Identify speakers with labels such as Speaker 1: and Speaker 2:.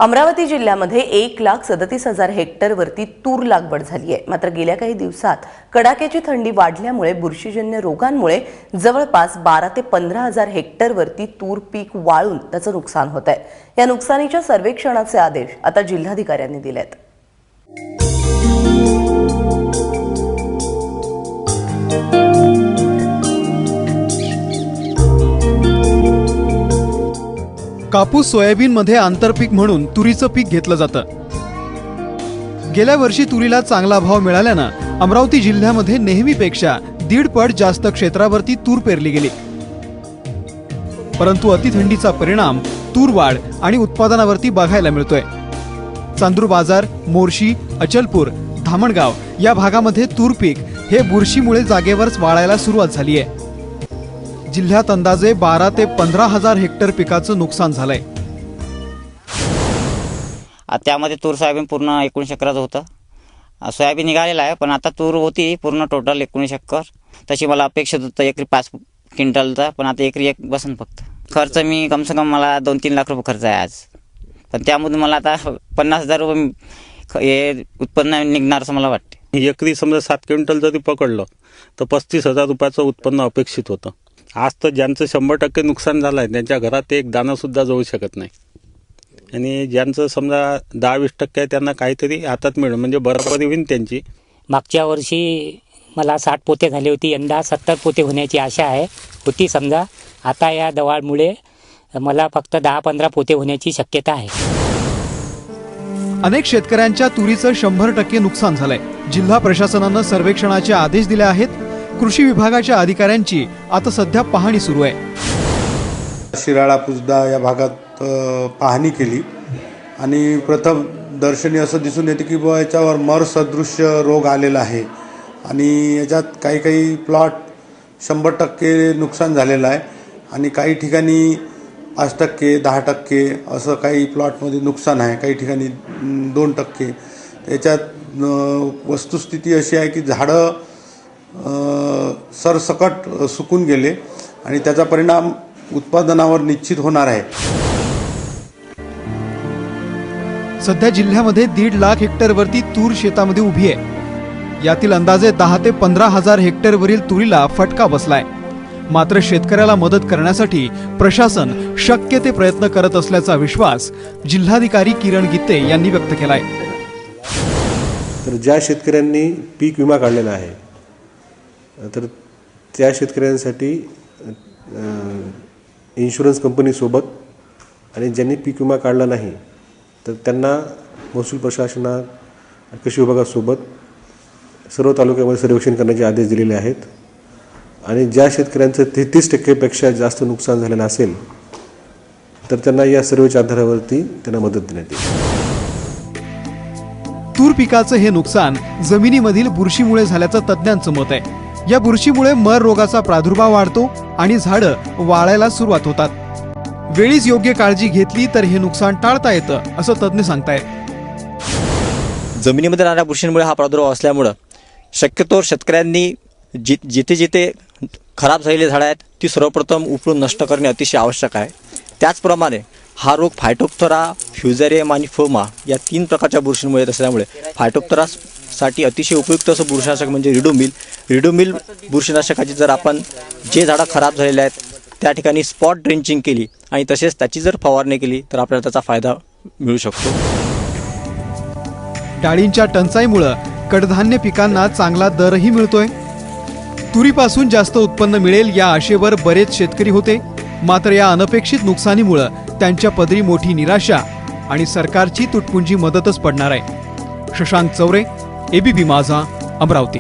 Speaker 1: अमरावती जिल्ह्यामध्ये 1,37,000 हेक्टरवरती तूर लागवड झाली आहे। मात्र गेल्या काही दिवसात कडाक्याची थंडी वाढल्यामुळे बुरशीजन्य रोगांमुळे जवळपास 12 ते 15,000 हेक्टरवरती तूर पीक वाळून त्याचं नुकसान होत आहे। या नुकसानीच्या सर्वेक्षणाचे आदेश आता जिल्हाधिकाऱ्यांनी दिलेत।
Speaker 2: कापूस सोयाबीन मध्ये आंतरपीक म्हणून तुरीचं पीक घेतलं जातं। गेल्या वर्षी तुरीला चांगला भाव मिळाल्यानं अमरावती जिल्ह्यामध्ये नेहमीपेक्षा 1.5 पट जास्त क्षेत्रावरती तूर पेरली गेली। परंतु अतिथंडीचा परिणाम तूर वाढ आणि उत्पादनावरती बघायला मिळतोय। चांदूर बाजार, मोर्शी, अचलपूर, धामणगाव या भागामध्ये तूर पीक हे बुरशीमुळे जागेवरच वाळायला सुरुवात झाली आहे। जिल्ह्यात अंदाजे 12 ते 15,000 हेक्टर पिकाचं नुकसान झालंय।
Speaker 3: त्यामध्ये तूर सोयाबीन पूर्ण 19 एकराचं होतं। सोयाबीन निघालेला आहे, पण आता तूर होती पूर्ण टोटल 19 एकर। तशी मला अपेक्षित होतं एकरी 5 क्विंटलचा, पण आता एकरी 1 बसन फक्त। खर्च मी कम से कम मला 2-3 लाख रुपये खर्च आहे आज, पण त्यामधून मला आता 50,000 रुपये हे उत्पन्न निघणार असं मला वाटते।
Speaker 4: एकरी समजा 7 क्विंटल जरी पकडलं तर 35,000 रुपयाचं उत्पन्न अपेक्षित होतं। आज तर ज्यांचं 100% नुकसान झालं आहे त्यांच्या घरात एक दाणासुद्धा जाऊ शकत नाही, आणि ज्यांचं समजा 10-20% आहे त्यांना काहीतरी हातात मिळेल, म्हणजे बरोबरी होईल त्यांची।
Speaker 5: मागच्या वर्षी मला 60 पोते झाले होती, यंदा 70 पोते होण्याची आशा होती समजा। आता या दवामुळे मला फक्त 10-15 पोते होण्याची शक्यता आहे।
Speaker 2: अनेक शेतकऱ्यांच्या तुरीचं 100% नुकसान झालंय। जिल्हा प्रशासनानं सर्वेक्षणाचे आदेश दिले आहेत। कृषी विभागाच्या अधिकाऱ्यांची आता सध्या पाहणी सुरू आहे।
Speaker 6: शिराळा पुसदा या भागात पाहणी केली आणि प्रथम दर्शनी असं दिसून येते की याच्यावर मर सदृश्य रोग आलेला आहे, आणि याच्यात काही प्लॉट 100% नुकसान झालेलं आहे, आणि काही ठिकाणी 5%, 10% असं काही प्लॉटमध्ये नुकसान आहे, काही ठिकाणी 2%। याच्यात वस्तुस्थिती अशी आहे की झाडं सरसकट सुकून गेले आणि त्याचा परिणाम उत्पादनावर निश्चित होणार आहे।
Speaker 2: सध्या जिल्ह्यामध्ये 1.5 लाख हेक्टरवरती तूर शेतामध्ये उभी आहे। यातील अंदाजे 10 ते 15,000 हेक्टरवरील तुरीला फटका बसलाय। मात्र शेतकऱ्याला मदत करण्यासाठी प्रशासन शक्य ते प्रयत्न करत असल्याचा विश्वास जिल्हाधिकारी किरण गीते यांनी व्यक्त केलाय।
Speaker 7: तर ज्या शेतकऱ्यांनी पीक विमा काढलेला आहे तर त्या शेतकऱ्यांसाठी इन्शुरन्स कंपनीसोबत, आणि ज्यांनी पीक विमा काढला नाही तर त्यांना महसूल प्रशासनात, कृषी विभागासोबत सर्व तालुक्यामध्ये सर्वेक्षण करण्याचे आदेश दिलेले आहेत। आणि ज्या शेतकऱ्यांचं 33% जास्त नुकसान झालेलं असेल तर त्यांना या सर्वेच्या आधारावरती त्यांना मदत देण्यात येईल।
Speaker 2: तूर पिकाचं हे नुकसान जमिनीमधील बुरशीमुळे झाल्याचं तज्ज्ञांचं मत आहे। या बुरशीमुळे मर रोगाचा प्रादुर्भाव वाढतो आणि झाडं वाळायला सुरुवात होतात। वेळीच योग्य काळजी घेतली तर हे नुकसान टाळता येतं असं तज्ज्ञ सांगतायत।
Speaker 8: जमिनीमध्ये राहणाऱ्या बुरशींमुळे हा प्रादुर्भाव असल्यामुळे शक्यतो शेतकऱ्यांनी जिथे खराब झालेली झाडं आहेत ती सर्वप्रथम उपळून नष्ट करणे अतिशय आवश्यक आहे। त्याचप्रमाणे हा रोग फायटोप्थोरा, फ्युझेरियम आणि फोमा या 3 प्रकारच्या बुरशींमुळे येत असल्यामुळे फायटोप्थोरासाठी अतिशय उपयुक्त असं बुरशीनाशक म्हणजे रिडोमिल बुरशीनाशकाची जर आपण जे झाडं खराब झालेले आहेत त्या ठिकाणी स्पॉट ड्रेंचिंग केली आणि तसेच त्याची जर फवारणी केली तर आपल्याला त्याचा फायदा मिळू शकतो।
Speaker 2: डाळींच्या टंचाईमुळे कडधान्य पिकांना चांगला दरही मिळतोय। तुरीपासून जास्त उत्पन्न मिळेल या आशेवर बरेच शेतकरी होते, मात्र या अनपेक्षित नुकसानीमुळे त्यांच्या पदरी मोठी निराशा आणि सरकारची तुटपुंजी मदतच पडणार आहे। शशांक चौरे, एबीपी माझा, अमरावती।